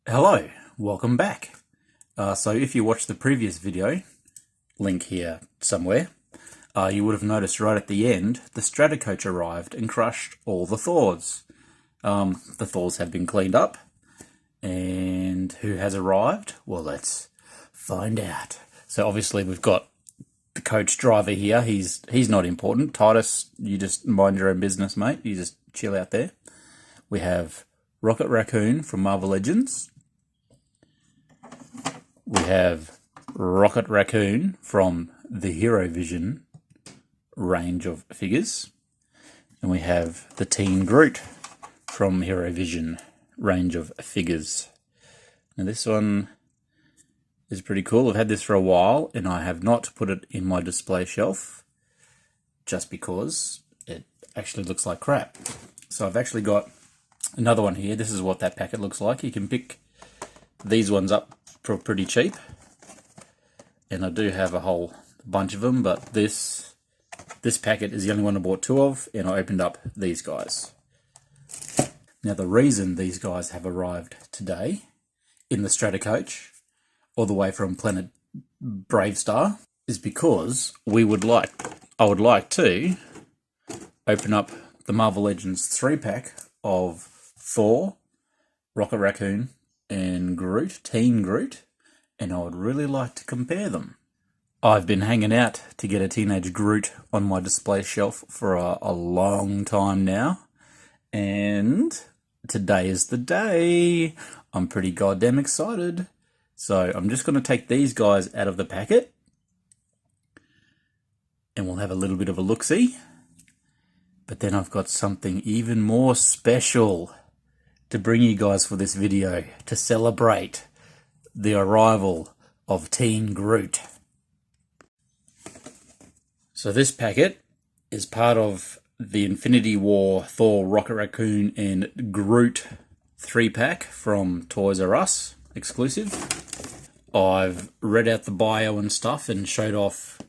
Hello, welcome back. So if you watched the previous video, link here somewhere, you would have noticed right at the end, the Stratocoach arrived and crushed all the Thors. The Thors have been cleaned up, and who has arrived? Well, let's find out. So obviously we've got the coach driver here. He's not important. Titus, you just mind your own business, mate. You just chill out there. We have Rocket Raccoon from Marvel Legends. We have Rocket Raccoon from the Hero Vision range of figures. And we have the Teen Groot from Hero Vision range of figures. Now this one is pretty cool. I've had this for a while and I have not put it in my display shelf just because it actually looks like crap. So I've actually got another one here. This is what that packet looks like. You can pick these ones up for pretty cheap, and I do have a whole bunch of them, but this packet is the only one I bought two of, and I opened up these guys. Now the reason these guys have arrived today in the Stratocoach all the way from planet Bravestar is because I would like to open up the Marvel Legends 3-pack of Thor, Rocket Raccoon, and Groot, Teen Groot, and I would really like to compare them. I've been hanging out to get a Teenage Groot on my display shelf for a long time now, and today is the day. I'm pretty goddamn excited. So I'm just going to take these guys out of the packet, and we'll have a little bit of a look-see. But then I've got something even more special to bring you guys for this video to celebrate the arrival of Teen Groot. So this packet is part of the Infinity War Thor, Rocket Raccoon and Groot 3-pack from Toys R Us exclusive. I've read out the bio and stuff and showed off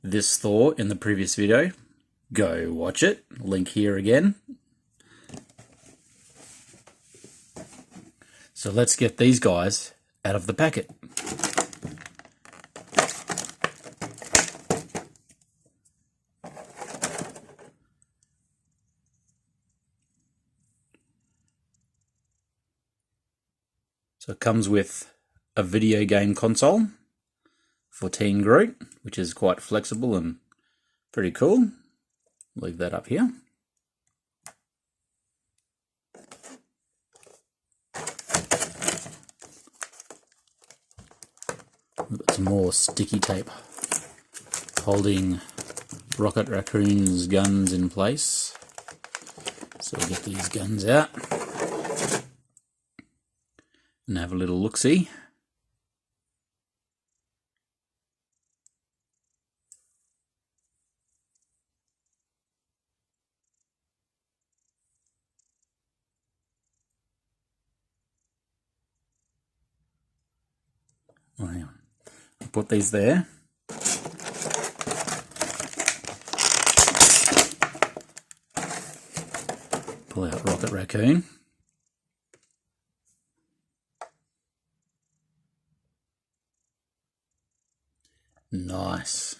this Thor in the previous video. Go watch it, link here again. So let's get these guys out of the packet. So it comes with a video game console for Teen Groot, which is quite flexible and pretty cool. Leave that up here. We've got some more sticky tape holding Rocket Raccoon's guns in place. So we'll get these guns out and have a little look-see. Oh, hang on. I'll put these there. Pull out Rocket Raccoon. Nice.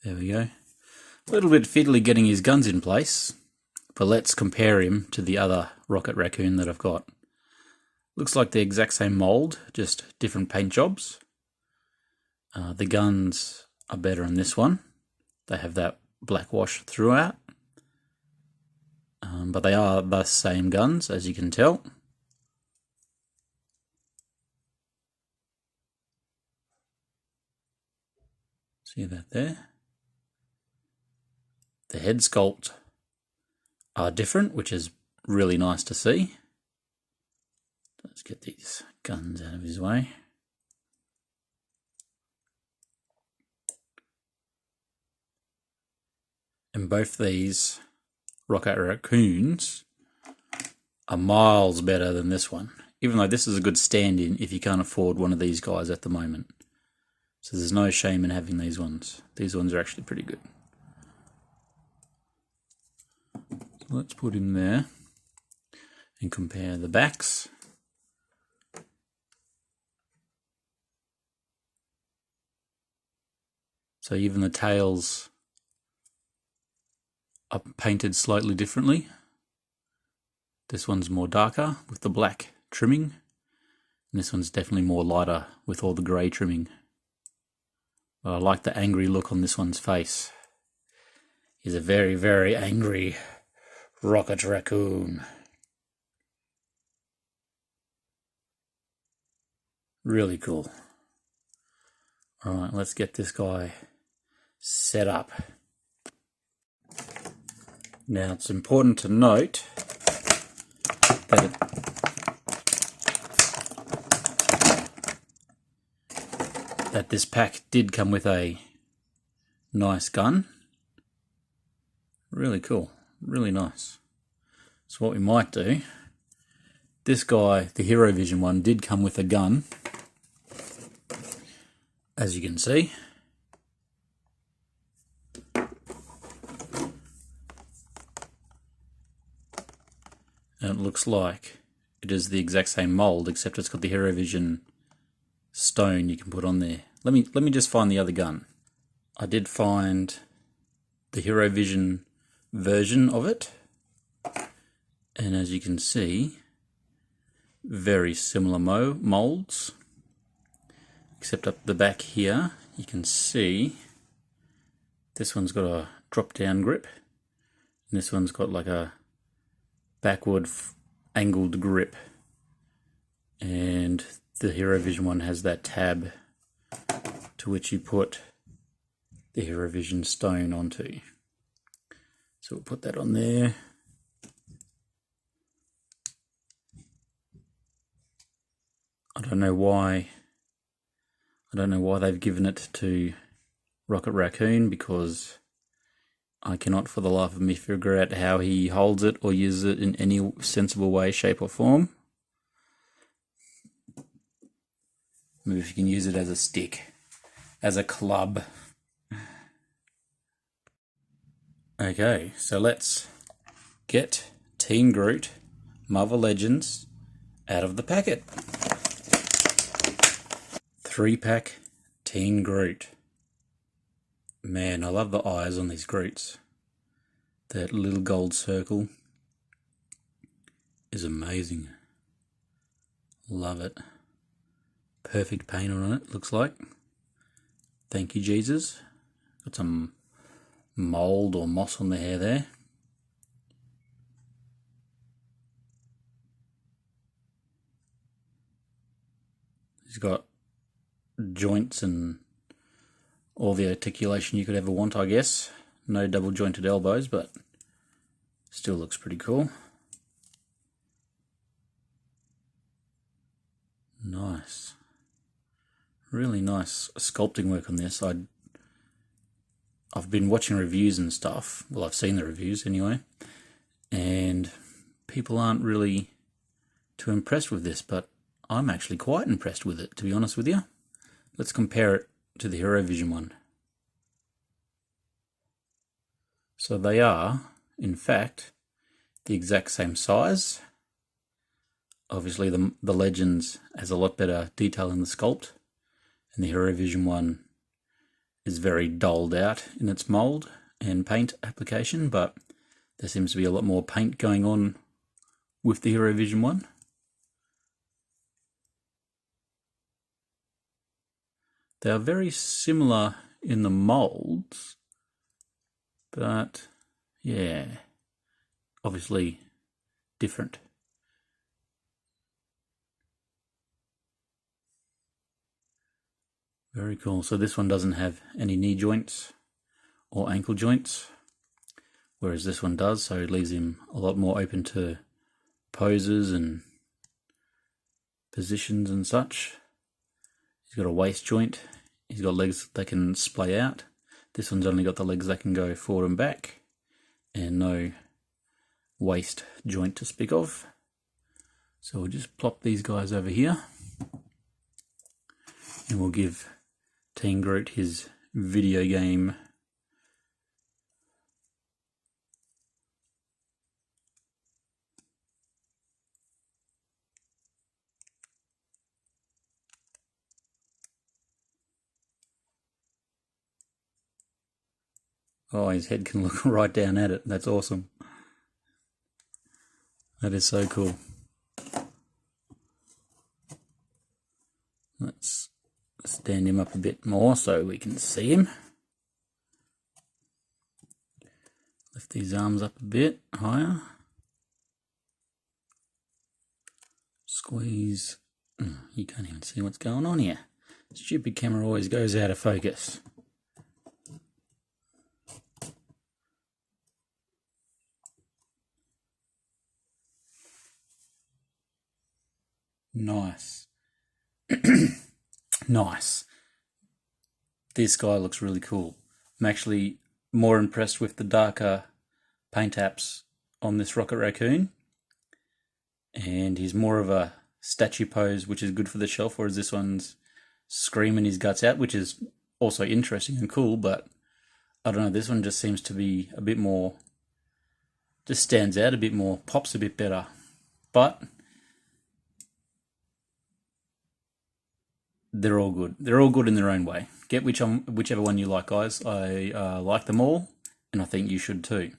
There we go. A little bit fiddly getting his guns in place, but let's compare him to the other Rocket Raccoon that I've got. Looks like the exact same mold, just different paint jobs. The guns are better in this one. They have that black wash throughout, but they are the same guns, as you can tell. See that there? The head sculpt are different, which is really nice to see. Let's get these guns out of his way. And both these Rocket Raccoons are miles better than this one, even though this is a good stand-in if you can't afford one of these guys at the moment. So there's no shame in having these ones. These ones are actually pretty good. So let's put him there and compare the backs. So even the tails are painted slightly differently. This one's more darker with the black trimming, and this one's definitely more lighter with all the grey trimming. But I like the angry look on this one's face. He's a very, very angry Rocket Raccoon. Really cool. Alright, let's get this guy set up. Now it's important to note that this pack did come with a nice gun. Really cool, really nice. So what we might do, this guy, the Hero Vision one, did come with a gun, as you can see. And it looks like it is the exact same mold, except it's got the Hero Vision stone you can put on there. Let me just find the other gun. I did find the Hero Vision version of it, and as you can see, very similar molds, except up the back here you can see this one's got a drop down grip and this one's got like a backward angled grip, and the Hero Vision one has that tab to which you put the Hero Vision stone onto. So we'll put that on there. I don't know why they've given it to Rocket Raccoon, because I cannot for the life of me figure out how he holds it or uses it in any sensible way, shape or form. Maybe if you can use it as a stick, as a club. Okay, so let's get Team Groot Marvel Legends out of the packet. 3-pack Teen Groot. Man, I love the eyes on these Groots. That little gold circle is amazing. Love it. Perfect paint on it, looks like. Thank you, Jesus. Got some mold or moss on the hair there. He's got joints and all the articulation you could ever want, I guess. No double jointed elbows, but still looks pretty cool. Nice. Really nice sculpting work on this. I've been watching reviews and stuff. Well, I've seen the reviews anyway, and people aren't really too impressed with this, but I'm actually quite impressed with it, to be honest with you. Let's compare it to the Hero Vision one. So they are, in fact, the exact same size. Obviously the Legends has a lot better detail in the sculpt, and the Hero Vision one is very dulled out in its mold and paint application, but there seems to be a lot more paint going on with the Hero Vision one. They are very similar in the molds, but yeah, obviously different. Very cool. So this one doesn't have any knee joints or ankle joints, whereas this one does, so it leaves him a lot more open to poses and positions and such. He's got a waist joint. He's got legs that can splay out. This one's only got the legs that can go forward and back, and no waist joint to speak of. So we'll just plop these guys over here, and we'll give Teen Groot his video game Oh, his head can look right down at it. That's awesome. That is so cool. Let's stand him up a bit more so we can see him. Lift these arms up a bit higher. Squeeze. You can't even see what's going on here. Stupid camera always goes out of focus. Nice. Nice. This guy looks really cool. I'm actually more impressed with the darker paint apps on this Rocket Raccoon. And he's more of a statue pose, which is good for the shelf, whereas this one's screaming his guts out, which is also interesting and cool, but I don't know, this one just seems to be a bit more, just stands out a bit more, pops a bit better. But they're all good. They're all good in their own way. Get whichever one you like, guys. I like them all, and I think you should too.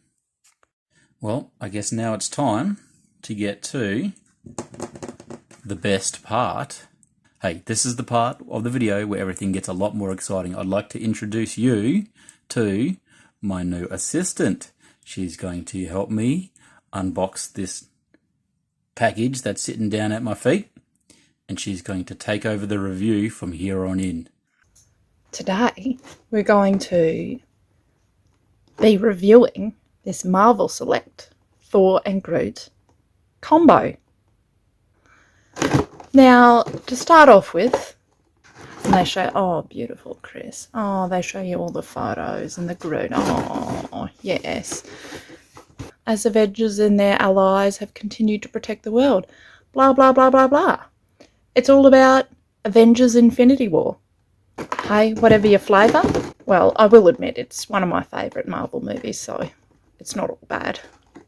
Well, I guess now it's time to get to the best part. Hey, this is the part of the video where everything gets a lot more exciting. I'd like to introduce you to my new assistant. She's going to help me unbox this package that's sitting down at my feet, and she's going to take over the review from here on in. Today, we're going to be reviewing this Marvel Select Thor and Groot combo. Now, to start off with, and they show, oh, beautiful, Chris. Oh, they show you all the photos and the Groot. Oh, yes. As Avengers and their allies have continued to protect the world. Blah, blah, blah, blah, blah. It's all about Avengers Infinity War. Hey, whatever your flavour. Well, I will admit it's one of my favourite Marvel movies, so it's not all bad.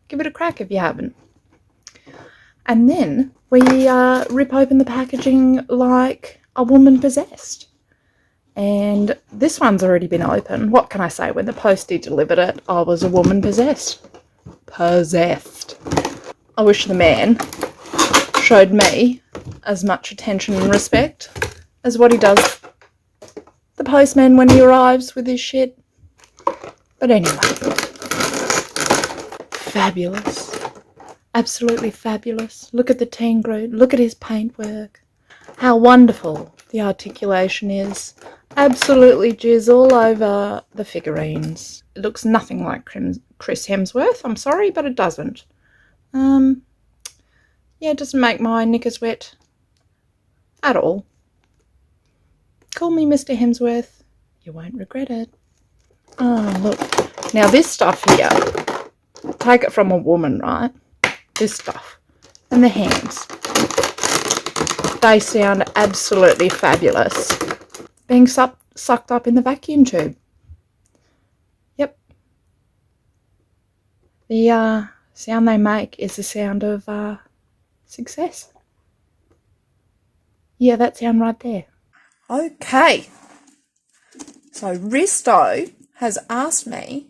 Give it a crack if you haven't. And then we rip open the packaging like a woman possessed. And this one's already been open. What can I say? When the postie delivered it, I was a woman possessed. Possessed. I wish the man showed me as much attention and respect as what he does the postman when he arrives with his shit. But anyway, fabulous. Absolutely fabulous. Look at the Teen Groot. Look at his paintwork. How wonderful the articulation is. Absolutely jizz all over the figurines. It looks nothing like Chris Hemsworth. I'm sorry, but it doesn't. Yeah, it doesn't make my knickers wet at all. Call me Mr. Hemsworth. You won't regret it. Oh, look. Now this stuff here, take it from a woman, right? This stuff. And the hands. They sound absolutely fabulous. Being sucked up in the vacuum tube. Yep. The sound they make is the sound of success. Yeah, that sound right there. Okay. So Risto has asked me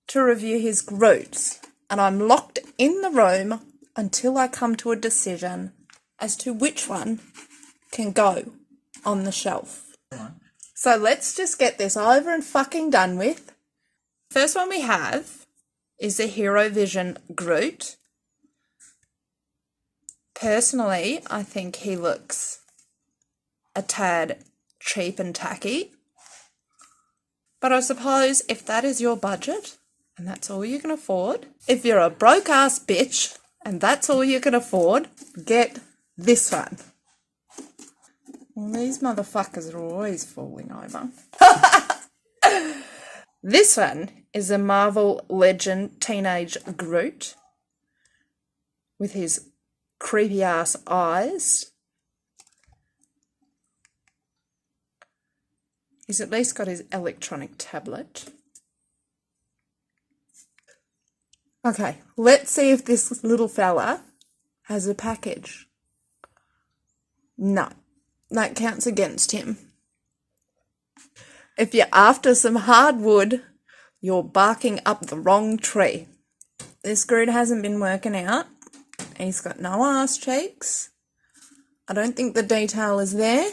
to review his Groots, and I'm locked in the room until I come to a decision as to which one can go on the shelf. So let's just get this over and fucking done with. First one we have is the Hero Vision Groot. Personally, I think he looks a tad cheap and tacky. But I suppose if that is your budget and that's all you can afford, if you're a broke ass bitch and that's all you can afford, get this one. Well, these motherfuckers are always falling over. This one is a Marvel Legend Teenage Groot with his creepy ass eyes. He's at least got his electronic tablet. Okay, let's see if this little fella has a package. No, that counts against him. If you're after some hardwood, you're barking up the wrong tree. This Groot hasn't been working out. He's got no ass cheeks. I don't think the detail is there.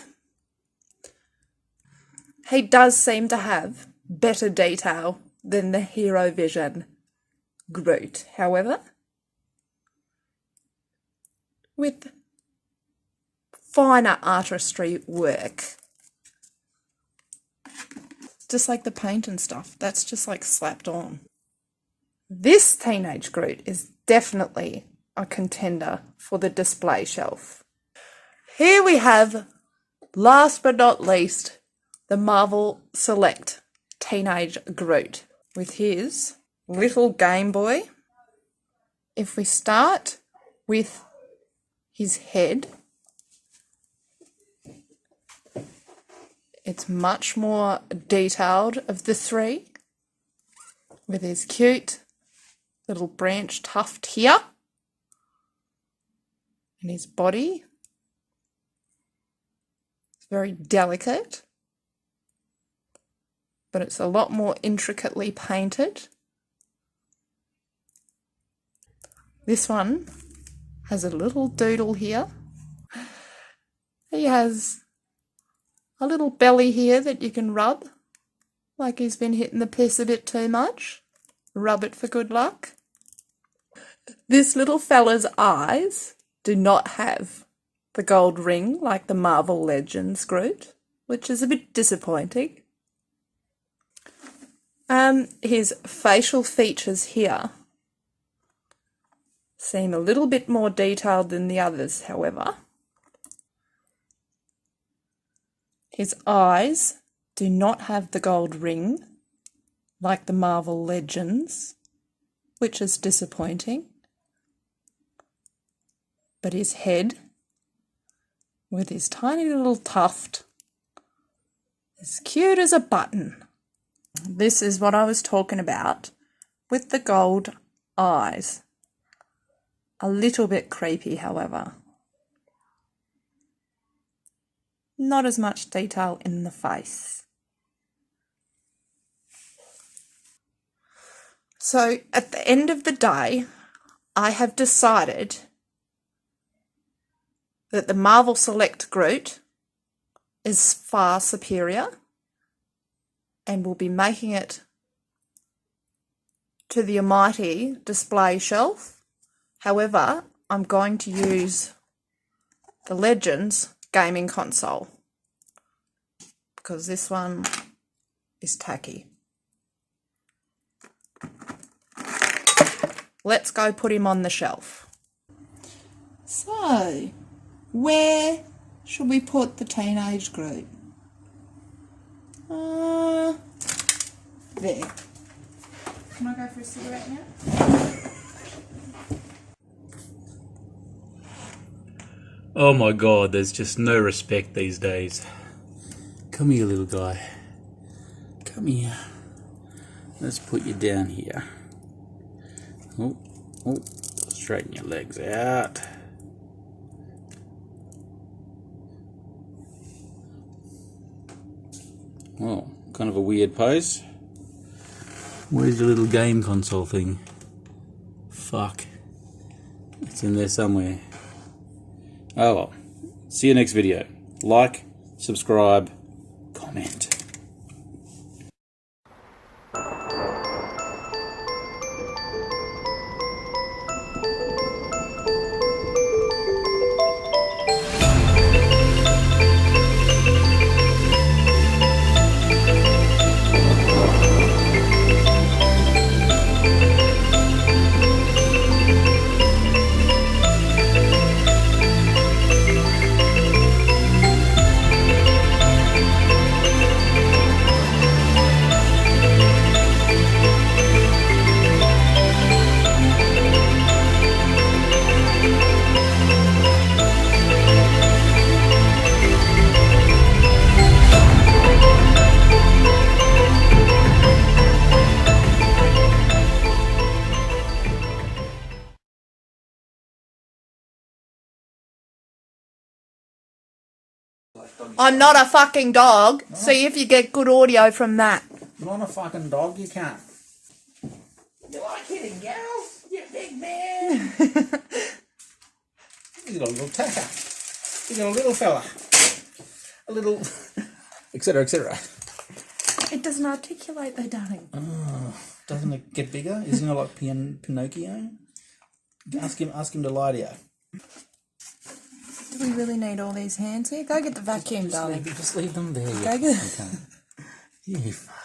He does seem to have better detail than the Hero Vision Groot, however, with finer artistry work. Just like the paint and stuff, that's just like slapped on. This Teenage Groot is definitely a contender for the display shelf. Here we have, last but not least, the Marvel Select Teenage Groot with his little Game Boy. If we start with his head, it's much more detailed of the three, with his cute little branch tuft here, and his body. It's very delicate, but it's a lot more intricately painted. This one has a little doodle here. He has a little belly here that you can rub, like he's been hitting the piss a bit too much. Rub it for good luck. This little fella's eyes do not have the gold ring like the Marvel Legends Groot, which is a bit disappointing. His facial features here seem a little bit more detailed than the others, however. His eyes do not have the gold ring like the Marvel Legends, which is disappointing. But his head, with his tiny little tuft, as cute as a button. This is what I was talking about with the gold eyes. A little bit creepy, however. Not as much detail in the face. So at the end of the day, I have decided that the Marvel Select Groot is far superior and will be making it to the almighty display shelf. However, I'm going to use the Legends gaming console because this one is tacky. Let's go put him on the shelf. So, where should we put the Teenage Groot? There. Can I go for a cigarette now? Oh my god, there's just no respect these days. Come here, little guy. Come here. Let's put you down here. Oh, straighten your legs out. Well, kind of a weird pose. Where's your little game console thing? Fuck. It's in there somewhere. Oh well. See you next video. Like, subscribe, comment. I'm not a fucking dog. See if you get good audio from that. Not a fucking dog, you can't. You like hitting girls, you big man. You got a little tacker. You got a little fella. A little... etc, etc. It doesn't articulate though, darling. Doesn't it get bigger? Isn't it like Pinocchio? Ask him to lie to you. Do we really need all these hands here? Go get the vacuum, darling. Just leave them there. Go get... You fuck.